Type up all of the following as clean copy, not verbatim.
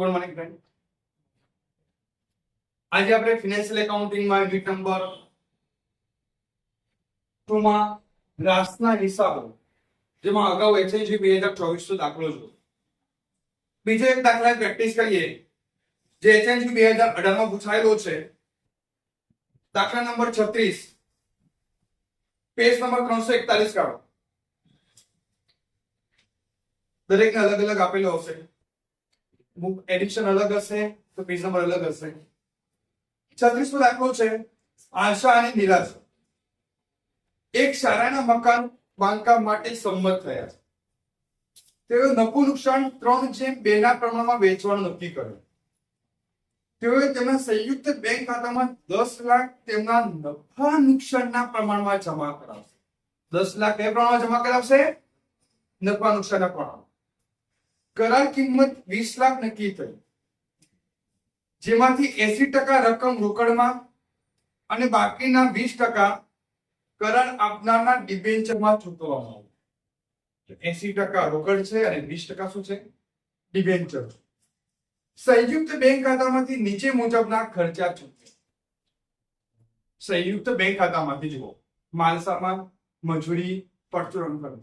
Good morning friend. આજે આપણે financial એકાઉન્ટિંગમાં unit number 2 માં રાશના હિસાબો, જેમાં અગાઉ એચએનજી 2024 નો દાખલો જો. બીજો એક દાખલા પ્રેક્ટિસ કરીએ જે એચએનજી 2018 માં પૂછાયેલો છે. દાખલા નંબર 36, પેજ નંબર 341 કાઢો. દરેકને અલગ અલગ આપેલો હશે. બુક એડિશન અલગ હશે તો પેજ નંબર અલગ હશે. 36 નો દાખલો છે આશા અને નિરાશા. એક શાળાના મકાન બાંધકામ માટે સંમત થયા છે. તેઓ નફો નુકસાન 3/2 ના પ્રમાણમાં વેચવાનું નક્કી કર્યું. તેઓએ તેમના સંયુક્ત બેંક ખાતામાં 10 લાખ તેમના નફા નુકસાનના પ્રમાણમાં જમા કરાવશે. 10 લાખ કયા પ્રમાણમાં જમા કરાવશે? નફા નુકસાનના પ્રમાણમાં. કરાર કિંમત 20 લાખ નક્કી થઈ, જેમાંથી 80% રકમ રોકડમાં અને બાકીના 20% કરાર આપનારના ડિબેન્ચરમાં ચૂકવવામાં આવે. 80% રોકડ છે અને 20% શું છે? ડિબેન્ચર. સંયુક્ત બેંક ખાતામાંથી નીચે મુજબના ખર્ચા ચૂકવે. સંયુક્ત બેંક ખાતામાંથી જુઓ, માલસામાન, મજૂરી, પરચુરણ ખર્ચ.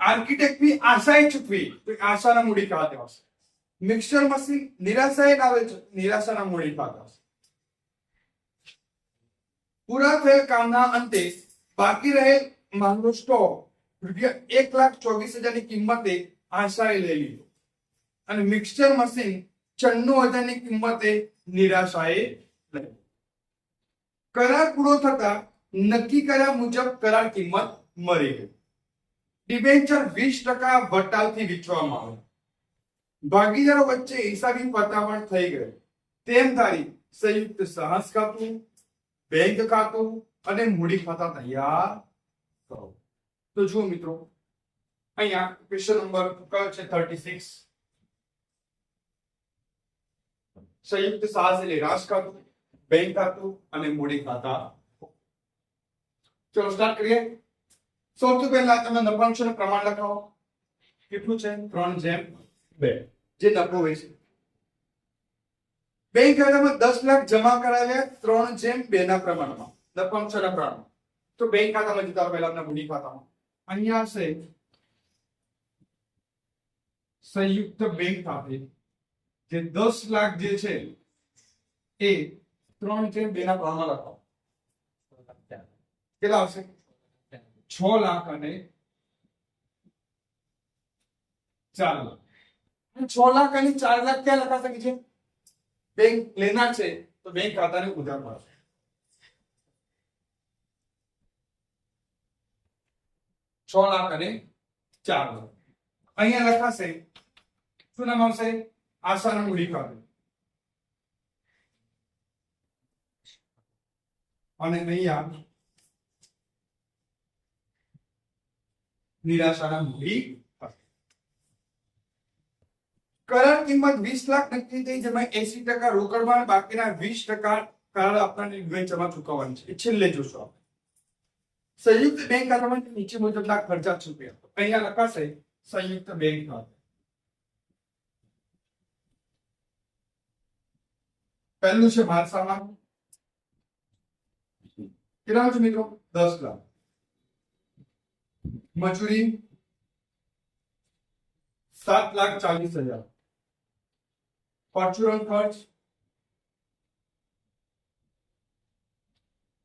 આર્કિટેક્ટ ફી આશાએ ચૂકવી તો આશાના મૂડી ખાતે આવશે. મિક્સર મશીન નિરાશાએ આવે છે, નિરાશાના મૂડી ખાતે આવશે. પૂરા થયેલ કામના અંતે બાકી રહેલ માલનો સ્ટોક ₹1,24,000 ની કિંમતે આશાએ લઈ લીધો અને મિક્સર મશીન 96,000 ની કિંમતે નિરાશાએ લઈ. કરાર પૂરો થતા નક્કી કર્યા મુજબ કરાર કિંમત મળી ગઈ. ડિબેન્ચર 20% વટાવથી વેચવામાં આવે. ભાગીદારો વચ્ચે હિસાબી પતાવણ થઈ ગઈ. તેમ ધારી સંયુક્ત સાહસ ખાતું, બેંક ખાતું અને મૂડી ખાતા તૈયાર કરો. તો જુઓ મિત્રો, અહીંયા ક્વેશ્ચન નંબર કયો છે? 36. સંયુક્ત સાહસ એટલે રાશ ખાતું, બેંક ખાતું અને મૂડી ખાતા. ચલો સ્ટાર્ટ કરીએ. સૌથી પહેલા તમે નફા નુકસાનનું પ્રમાણ લખાવો. કેટલું છે? 3/2, જે નફો હોય છે. બેંક ખાતામાં 10 લાખ જમા કરાવ્યા 3/2 ના પ્રમાણમાં, નફા નુકસાનના પ્રમાણમાં. તો બેંક ખાતામાં જતા પહેલા આપણા મૂડી ખાતામાં અહીંયા હશે સંયુક્ત બેંક ખાતે જે 10 લાખ જે છે એ 3/2 ના પ્રમાણમાં લખાવો. કેટલા આવશે? 6 લાખ અને 4 લાખ. 6 લાખ અને 4 લાખ ક્યાં લખા શકે છે? બેંક લેનાર છે તો બેંક ખાતાને ઉધાર મળશે. ₹6 લાખ અને 4 લાખ અહીંયા લખાશે. શું નામ આવશે? આશાના મૂડી ખાતું. અને અહીંયા નિરાશાના મૂડી. કરાર કિંમત 20 લાખ નક્કી થઈ, જેમાં 80% રોકડમાં બાકીના 20% કરાર આપનારની ડિબેન્ચરમાં ચૂકવવાની છે. છેલ્લે જોશો આપણે. સંયુક્ત બેંક ખાતામાં નીચે મુજબના ખર્ચા ચૂકવ્યા. અહીંયા લખાશે સંયુક્ત બેંક ખાતું. પહેલું છે માલસામાન. કેટલા છે મિત્રો? 10 લાખ. મજૂરી 7,40,000. પરચુરણ ખર્ચ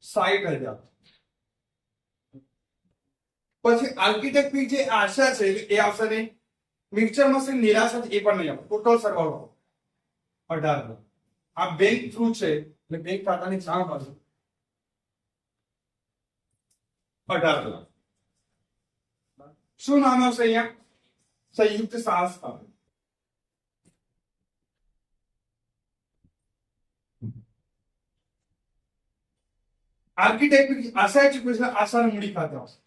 60,000. પછી આર્કિટેક્ટ ફી જે આશા છે એ આવશે નહીં. મિક્સર મશીન નિરાશા છે એ પણ નહીં આવે. ટોટલ સરવાળો 18 લાખ. આ બેંક થ્રુ છે એટલે બેંક ખાતાની સામે બાજુ 18 લાખ. શું નામ આવશે અહીંયા? સંયુક્ત સાહસ ખાતું. આર્કિટેક્ટ આશા ચૂકવે છે, આશાના મૂડી ખાતે આવશે.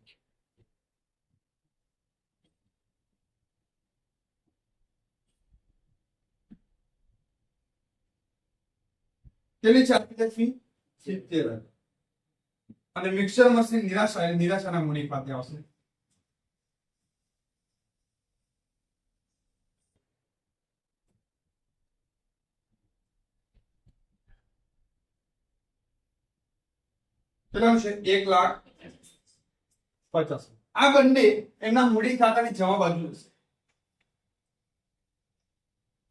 કેટલી છે આર્કિટેક્ટ ફી? 70,000. અને મિક્સર મશીન નિરાશાના મૂડી ખાતે આવશે. કેટલાનું છે 1,50,000. આ બંને એમના મૂડી ખાતાની જમા બાજુ હશે.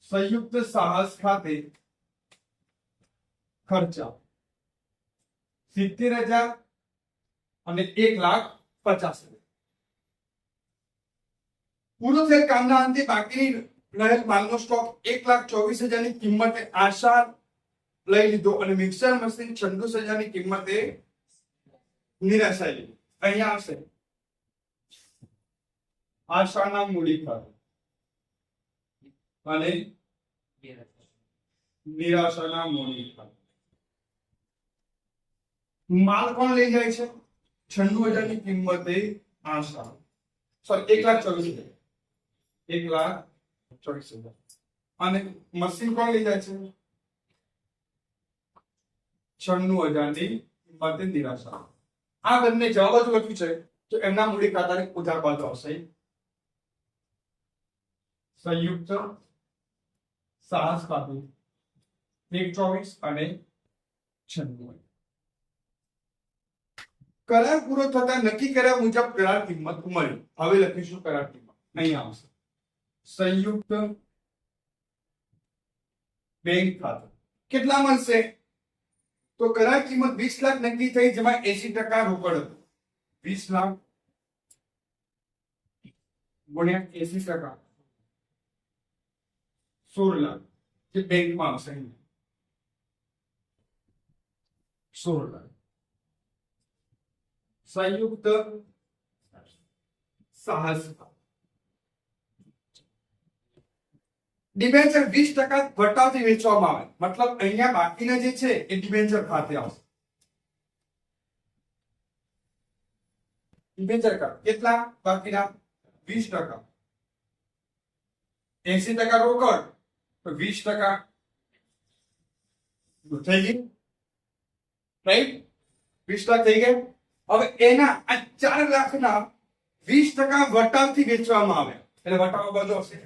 સંયુક્ત સાહસ ખાતે ખર્ચા 70,000 અને 1,50,000. પૂરો થયેલ કામના અંતે બાકી રહેલ માલનો સ્ટોક 1,24,000 ની કિંમતે આશા લઈ લીધો અને મિક્સર મશીન 96,000 ની કિંમતે નિરાશાઈ લીધો. અહીંયા આવશે આશાના મૂડી ખાતું અને નિરાશાના મૂડી ખાતું. માલ કોણ લઈ જાય છે? 96,000 ની કિંમતે આશા, સોરી 1,24,000, 1,24,000. અને મશીન કોણ લઈ જાય છે? 96,000 ની કિંમતે નિરાશા. આ બંને જવાબ જ લખ્યું છે તો એમના મૂડી ખાતાની ઉધાર બાજુ આવશે સંયુક્ત સાહસ ખાતું 1,24,000 અને 96,000. કરાર પૂરો થતા નક્કી કર્યા મુજબ કરાર કિંમત મળી. હવે લખીશું કરાર કિંમત. અહીંયા આવશે સંયુક્ત બેંક ખાતું. કેટલા મળશે? તો કરાર કિંમત 20 લાખ નક્કી થઈ, જેમાં 80% રોકડ હતું. 20 લાખ ગુણ્યા 80%, 16 લાખ જે બેંકમાં આવશે. 16 લાખ. સંયુક્ત સાહસ ડિબેન્ચર 20% વટાવથી વેચવામાં આવે. મતલબ અહીંયા બાકીના જે છે એ ડિબેન્ચર ખાતે આવશે. ડિબેન્ચર કેટલા બાકીના? 20%. 80% રોકડ તો 20% થઈ ગઈ, રાઈટ? 20 લાખ થઈ ગયા. હવે એના આ 4 લાખના 20% વટાવથી વેચવામાં આવે એટલે વટાવ બધો હશે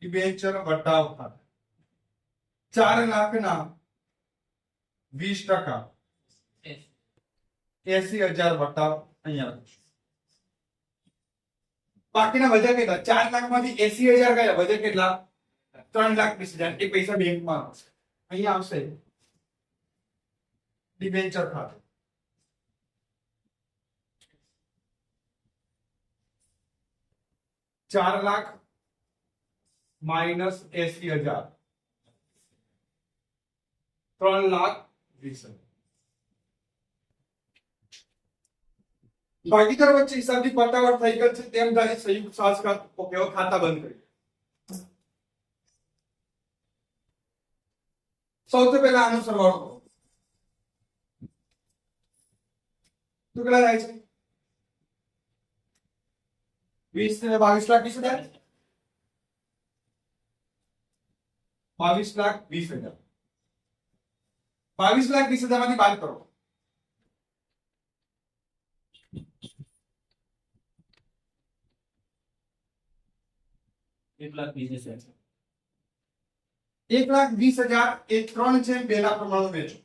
ડિબેન્ચર વટાવ ખાતે. 4 લાખના 20% 80,000 વટાવ અહીંયા લખીશું. બાકીના વધ્યા કેટલા? 4 લાખમાંથી 80,000 ગયા, વધે કેટલા? 3,20,000. એ પૈસા બેંકમાં આવશે. અહીંયા આવશે ડિબેન્ચર ખાતે. ₹4,00,000 માઇનસ 80,000, 3,20,000. ભાગીદાર વચ્ચે હિસાબની પટાવટ થઈ ગઈ છે તેમ ધારી સંયુક્ત સાહસ ખાતા બંધ કરી. સૌથી પહેલા આનો સરવાળો કરો. તો કેટલા થાય છે? 20 ને 22,20,000, 22,20,000. 22,20,000 માંથી બાદ કરો. ₹1,20,000 એ 3 છે. 2 ના પ્રમાણમાં વેચો.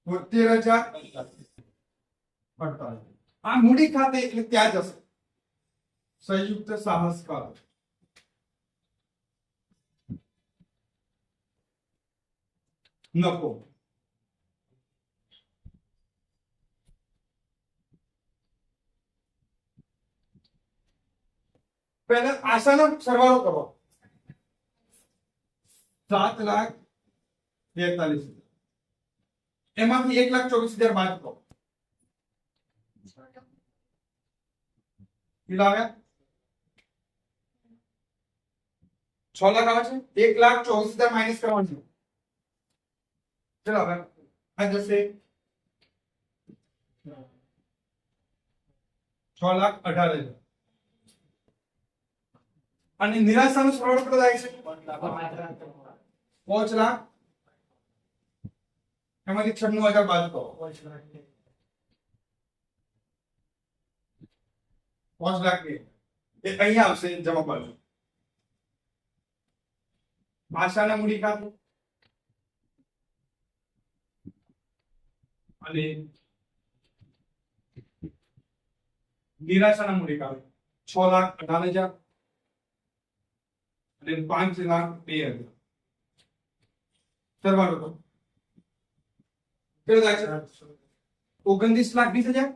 72,048. આ મૂડી ખાતે એટલે ત્યાં જશે સંયુક્ત સાહસ ખાતે. નફો પહેલા આશાનો સરવાળો કરો. 7,42,000 એમાંથી 1,24,000 બાદ કરો. કેટલા આવ્યા? 6 લાખ આવે છે. 1,24,000 માઇનસ કરવાનું છે. ચલો હવે આ જશે 6,18,000. અને નિરાશાનો સરવાળો કેટલો થાય છે? 5 લાખ એમાંથી 96,000 બાદ કરો. 5 લાખ એ અહીંયા આવશે જમા બાજુ. આશાના મૂડી ખાતું અને નિરાશાના મૂડી ખાતું 6,18,000 અને 5,02,000 સરવાળો કરો કેટલો થાય છે 29,20,000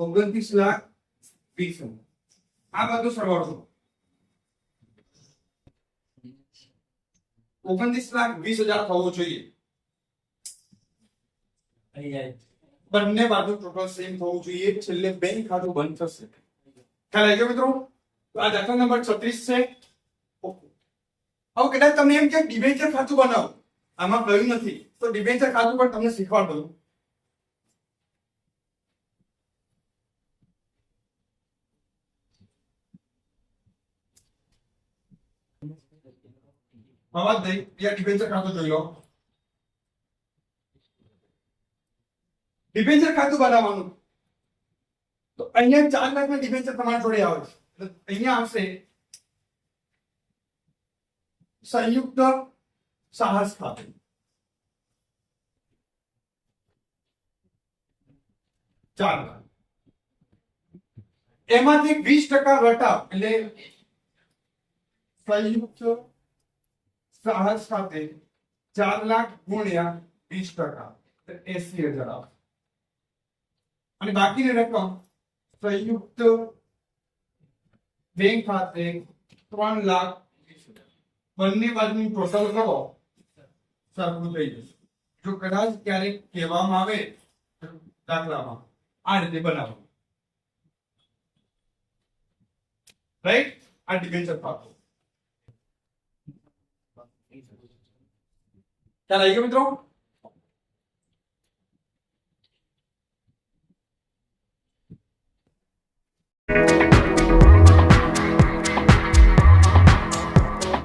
29,20,000 આ બધું સરવાળો કરો 29,20,000 થવો જોઈએ બંને બાજુ ટોટલ સેમ થવું જોઈએ છેલ્લે બેંક ખાતું બંધ થશે ખ્યાલ આવી ગયો મિત્રો તો આ દાખલા નંબર 36 છે હવે કદાચ તમને એમ કે ડિબેન્ચર ખાતું બનાવો આમાં કહ્યું નથી તો ડિબેન્ચર ખાતું પણ તમને શીખવાડ દઉં અવાજ દઈ યા ડિબેન્ચર ખાતું જોઈ લો ડિબેન્ચર ખાતું બનાવવાનું તો અહીંયા 4 લાખના ડિબેન્ચર તમારા જોડે આવે છે અહીંયા આવશે સંયુક્ત સાહસ ખાતું એમાંથી 20% વટાવ એટલે સંયુક્ત સાહસ ખાતે 4 લાખ ગુણ્યા 20% 80,000 આવે અને બાકીની રકમ સંયુક્ત બેંક ખાતે 3 લાખ બંને બાજુનું ટોટલ કરો સરખું થઈ જશે જો કદાચ ક્યારેક કહેવામાં આવે દાખલામાં આ રીતે બનાવો રાઈટ આ ડિબેન્ચર ખાતું ખ્યાલ આવી ગયો મિત્રો